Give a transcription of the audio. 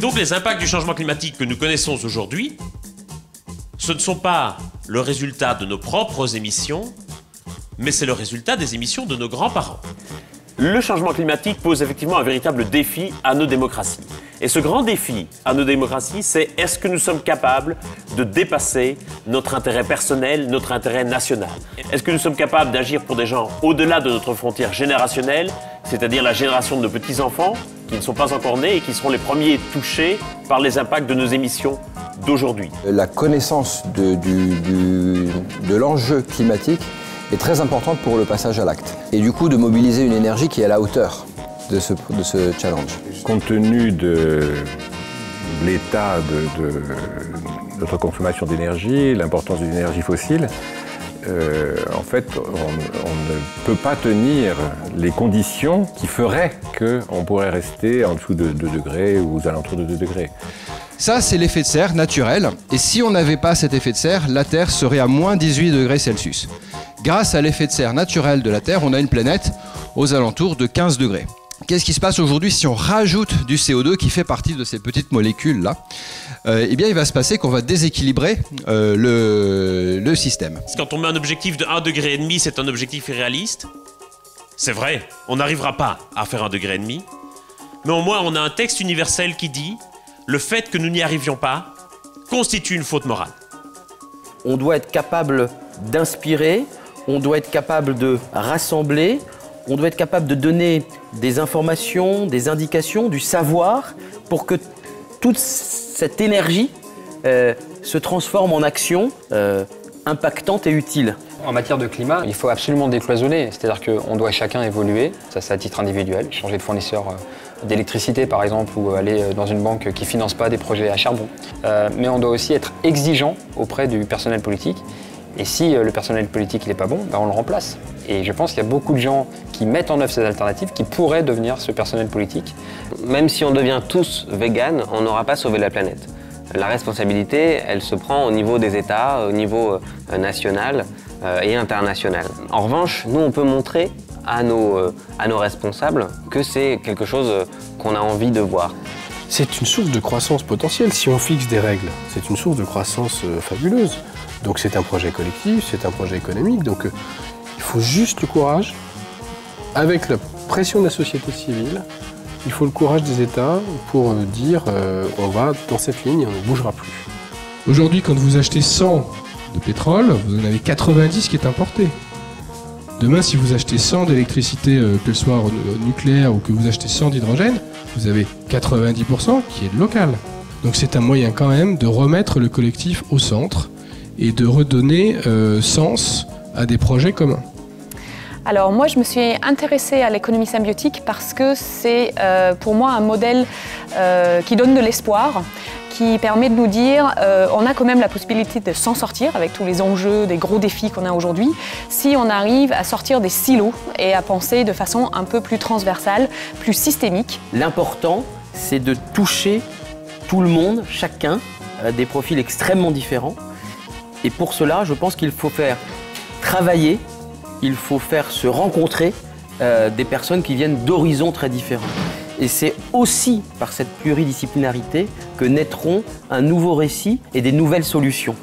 donc les impacts du changement climatique que nous connaissons aujourd'hui, ce ne sont pas le résultat de nos propres émissions, mais c'est le résultat des émissions de nos grands-parents. Le changement climatique pose effectivement un véritable défi à nos démocraties. Et ce grand défi à nos démocraties, c'est est-ce que nous sommes capables de dépasser notre intérêt personnel, notre intérêt national? Est-ce que nous sommes capables d'agir pour des gens au-delà de notre frontière générationnelle, c'est-à-dire la génération de nos petits-enfants qui ne sont pas encore nés et qui seront les premiers touchés par les impacts de nos émissions d'aujourd'hui? La connaissance de l'enjeu climatique est très importante pour le passage à l'acte. Et du coup, de mobiliser une énergie qui est à la hauteur de ce challenge. Compte tenu de l'état de notre consommation d'énergie, l'importance de l'énergie fossile, en fait, on ne peut pas tenir les conditions qui feraient qu'on pourrait rester en dessous de 2 degrés ou aux alentours de 2 degrés. Ça, c'est l'effet de serre naturel. Et si on n'avait pas cet effet de serre, la Terre serait à moins 18 degrés Celsius. Grâce à l'effet de serre naturel de la Terre, on a une planète aux alentours de 15 degrés. Qu'est-ce qui se passe aujourd'hui si on rajoute du CO2 qui fait partie de ces petites molécules-là? Eh bien, il va se passer qu'on va déséquilibrer le système. Quand on met un objectif de 1,5 degré, c'est un objectif irréaliste. C'est vrai, on n'arrivera pas à faire 1,5 degré. Mais au moins, on a un texte universel qui dit « Le fait que nous n'y arrivions pas constitue une faute morale ». On doit être capable d'inspirer, on doit être capable de rassembler, on doit être capable de donner des informations, des indications, du savoir pour que toute cette énergie se transforme en action impactante et utile. En matière de climat, il faut absolument décloisonner, c'est-à-dire qu'on doit chacun évoluer, ça c'est à titre individuel, changer de fournisseur d'électricité par exemple ou aller dans une banque qui ne finance pas des projets à charbon. Mais on doit aussi être exigeant auprès du personnel politique. Et si le personnel politique n'est pas bon, ben on le remplace. Et je pense qu'il y a beaucoup de gens qui mettent en œuvre ces alternatives qui pourraient devenir ce personnel politique. Même si on devient tous véganes, on n'aura pas sauvé la planète. La responsabilité, elle se prend au niveau des États, au niveau national et international. En revanche, nous, on peut montrer à nos responsables que c'est quelque chose qu'on a envie de voir. C'est une source de croissance potentielle. Si on fixe des règles, c'est une source de croissance fabuleuse. Donc c'est un projet collectif, c'est un projet économique. Donc il faut juste le courage, avec la pression de la société civile, il faut le courage des États pour dire on va dans cette ligne et on ne bougera plus. Aujourd'hui, quand vous achetez 100 de pétrole, vous en avez 90 qui est importé. Demain, si vous achetez 100 d'électricité, qu'elle soit nucléaire ou que vous achetez 100 d'hydrogène, vous avez 90% qui est de local. Donc c'est un moyen quand même de remettre le collectif au centre et de redonner sens à des projets communs. Alors moi, je me suis intéressée à l'économie symbiotique parce que c'est pour moi un modèle qui donne de l'espoir, qui permet de nous dire on a quand même la possibilité de s'en sortir avec tous les enjeux, des gros défis qu'on a aujourd'hui, si on arrive à sortir des silos et à penser de façon un peu plus transversale, plus systémique. L'important, C'est de toucher tout le monde, chacun, des profils extrêmement différents. Et pour cela, je pense qu'il faut faire travailler, il faut faire se rencontrer des personnes qui viennent d'horizons très différents. Et c'est aussi par cette pluridisciplinarité que naîtront un nouveau récit et des nouvelles solutions.